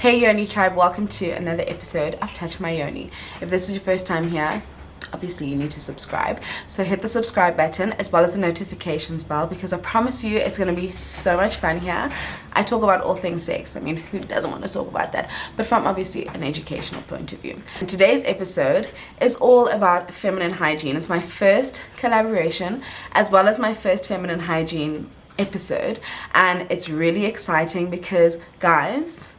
Hey Yoni Tribe, welcome to another episode of Touch My Yoni. If this is your first time here, obviously you need to subscribe. So hit the subscribe button as well as the notifications bell, because I promise you it's going to be so much fun here. I talk about all things sex. I mean, who doesn't want to talk about that? But from obviously an educational point of view. And today's episode is all about feminine hygiene. It's my first collaboration as well as my first feminine hygiene episode, and it's really exciting because, guys,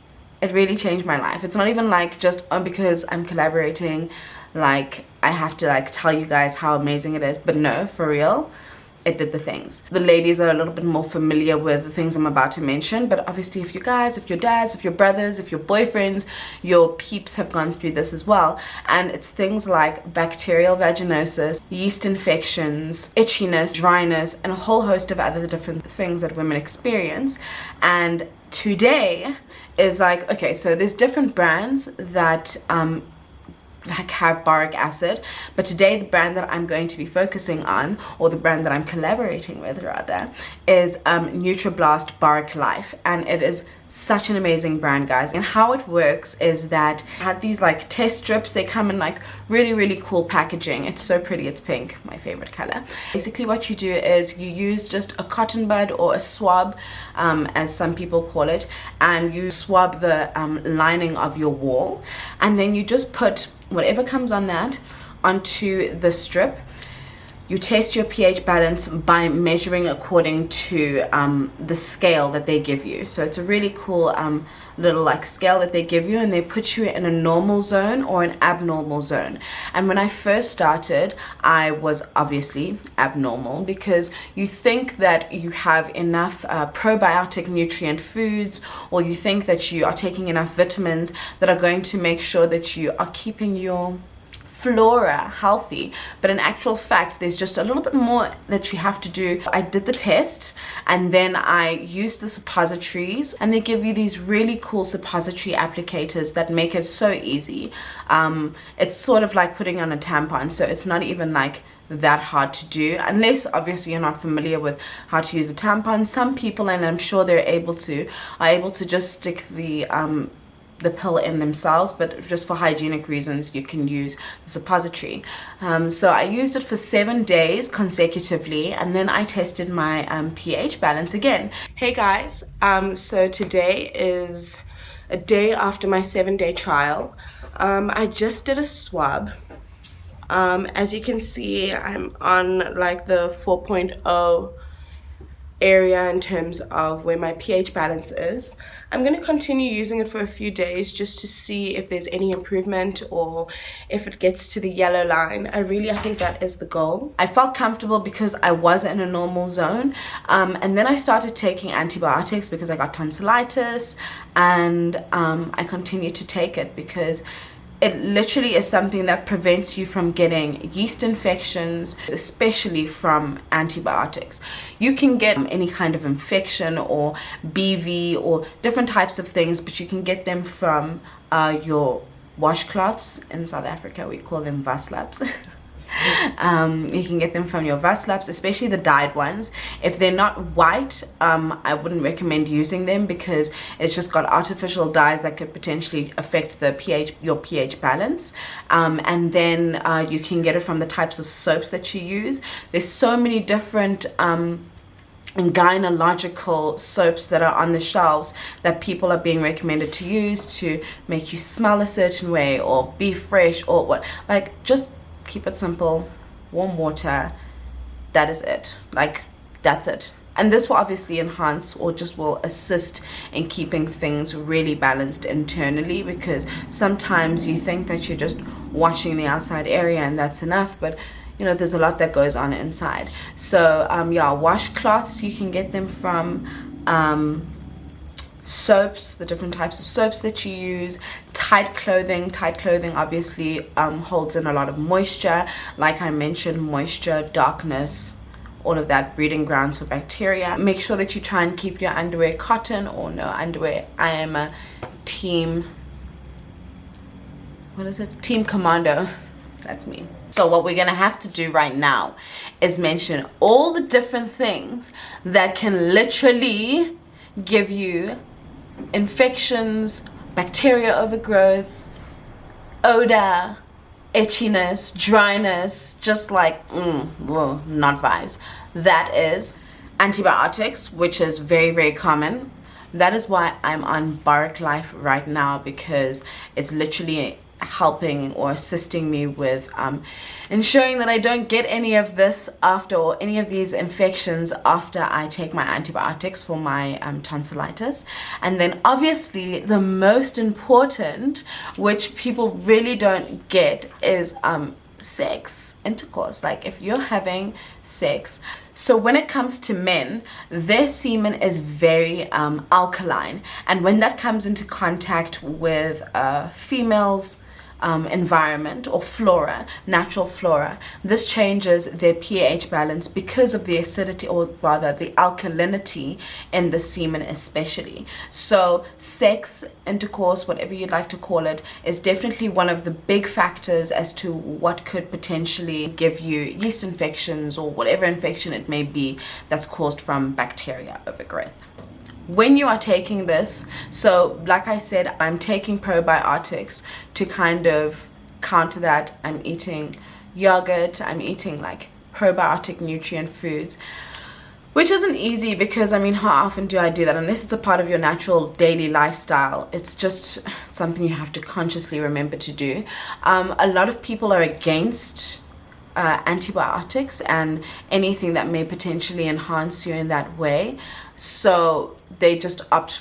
it really changed my life. It's not even like just because I'm collaborating, like I have to like tell you guys how amazing it is, but no, for real, it did the things. The ladies are a little bit more familiar with the things I'm about to mention, but obviously if you guys, if your dads, if your brothers, if your boyfriends, your peeps have gone through this as well. And it's things like bacterial vaginosis, yeast infections, itchiness, dryness, and a whole host of other different things that women experience. And today is like, okay, so there's different brands that like have boric acid, but today the brand that I'm going to be focusing on, or the brand that I'm collaborating with rather, is NutraBlast Boric Life, and it is such an amazing brand, guys. And how it works is that I had these like test strips. They come in like really cool packaging. It's so pretty. It's pink, my favorite color. Basically what you do is you use just a cotton bud or a swab, as some people call it, and you swab the lining of your wall, and then you just put whatever comes on that onto the strip. You test your pH balance by measuring according to the scale that they give you. So it's a really cool little like scale that they give you, and they put you in a normal zone or an abnormal zone. And when I first started, I was obviously abnormal, because you think that you have enough probiotic nutrient foods, or you think that you are taking enough vitamins that are going to make sure that you are keeping your flora healthy, but in actual fact there's just a little bit more that you have to do. I did the test, and then I used the suppositories, and they give you these really cool suppository applicators that make it so easy. It's sort of like putting on a tampon, so it's not even like that hard to do, unless obviously you're not familiar with how to use a tampon. Some people, and I'm sure are able to just stick the pill in themselves, but just for hygienic reasons you can use the suppository. So I used it for 7 days consecutively, and then I tested my pH balance again. Hey guys, so today is a day after my 7-day trial. I just did a swab. As you can see, I'm on like the 4.0 area in terms of where my pH balance is. I'm going to continue using it for a few days just to see if there's any improvement, or if it gets to the yellow line. I think that is the goal. I felt comfortable because I was in a normal zone, and then I started taking antibiotics because I got tonsillitis, and I continued to take it because it literally is something that prevents you from getting yeast infections, especially from antibiotics. You can get any kind of infection or BV or different types of things, but you can get them from your washcloths. In South Africa, we call them vaslaps. You can get them from your vaslaps, especially the dyed ones. If they're not white, I wouldn't recommend using them, because it's just got artificial dyes that could potentially affect your pH balance. And then you can get it from the types of soaps that you use. There's so many different gynecological soaps that are on the shelves that people are being recommended to use to make you smell a certain way or be fresh, or what, like, just keep it simple. Warm water, that is it. Like, that's it. And this will obviously enhance, or just will assist in keeping things really balanced internally, because sometimes you think that you're just washing the outside area and that's enough, but you know, there's a lot that goes on inside. So yeah, washcloths, you can get them from soaps, the different types of soaps that you use. Tight clothing obviously holds in a lot of moisture, like I mentioned, moisture, darkness, all of that, breeding grounds for bacteria. Make sure that you try and keep your underwear cotton or no underwear. I am a team commando. That's me. So what we're gonna have to do right now is mention all the different things that can literally give you infections, bacterial overgrowth, odor, itchiness, dryness, just like, well, not vibes. That is antibiotics, which is very, very common. That is why I'm on Boric Life right now, because it's literally helping or assisting me with ensuring that I don't get any of this after, or any of these infections after I take my antibiotics for my tonsillitis. And then obviously the most important, which people really don't get, is sex, intercourse. Like if you're having sex, so when it comes to men, their semen is very alkaline, and when that comes into contact with females environment or flora, natural flora, this changes their pH balance because of the acidity, or rather the alkalinity in the semen especially. So sex, intercourse, whatever you'd like to call it, is definitely one of the big factors as to what could potentially give you yeast infections or whatever infection it may be that's caused from bacteria overgrowth. When you are taking this, so like I said, I'm taking probiotics to kind of counter that. I'm eating yogurt, I'm eating like probiotic nutrient foods, which isn't easy because, I mean, how often do I do that? Unless it's a part of your natural daily lifestyle, it's just something you have to consciously remember to do. A lot of people are against antibiotics and anything that may potentially enhance you in that way, so they just opt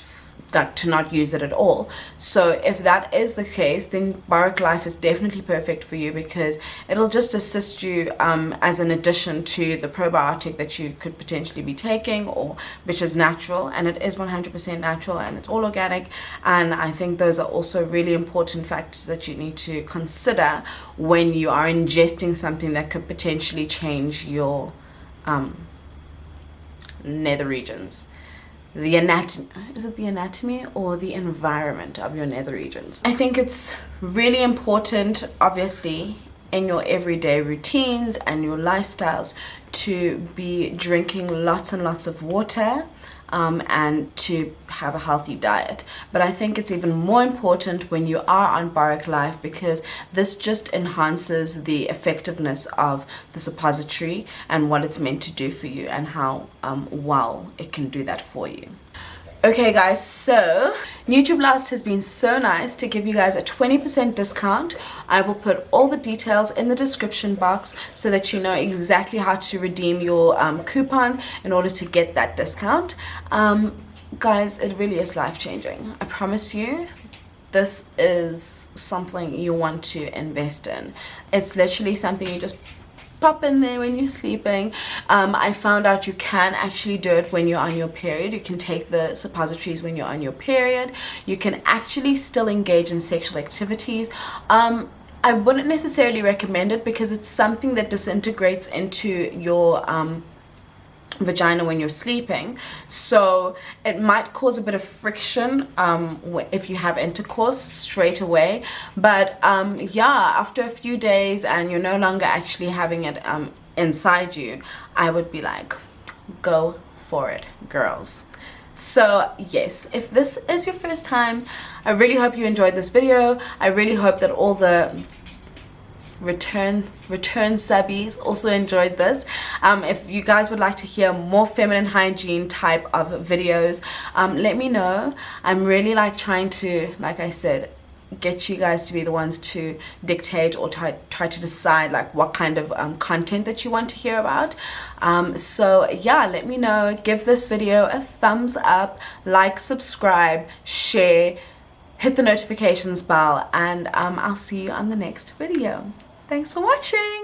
to not use it at all. So if that is the case, then Boric Life is definitely perfect for you, because it'll just assist you as an addition to the probiotic that you could potentially be taking, or which is natural, and it is 100% natural and it's all organic. And I think those are also really important factors that you need to consider when you are ingesting something that could potentially change your nether regions. The anatomy, is it the anatomy or the environment of your nether regions? I think it's really important, obviously, in your everyday routines and your lifestyles to be drinking lots and lots of water, and to have a healthy diet. But I think it's even more important when you are on Boric Life, because this just enhances the effectiveness of the suppository and what it's meant to do for you, and how well it can do that for you. Okay guys, so NutraBlast has been so nice to give you guys a 20% discount. I will put all the details in the description box so that you know exactly how to redeem your coupon in order to get that discount. Guys, it really is life-changing. I promise you, this is something you want to invest in. It's literally something you just pop in there when you're sleeping. I found out you can actually do it when you're on your period. You can take the suppositories when you're on your period. You can actually still engage in sexual activities. I wouldn't necessarily recommend it because it's something that disintegrates into your vagina when you're sleeping, so it might cause a bit of friction if you have intercourse straight away. But yeah, after a few days and you're no longer actually having it inside you, I would be like, go for it, girls. So yes, if this is your first time, I really hope you enjoyed this video. I really hope that all the return subbies also enjoyed this. If you guys would like to hear more feminine hygiene type of videos, let me know. I'm really like trying to, like I said, get you guys to be the ones to dictate or try to decide like what kind of content that you want to hear about. So yeah, let me know. Give this video a thumbs up, like, subscribe, share, hit the notifications bell, and I'll see you on the next video. Thanks for watching.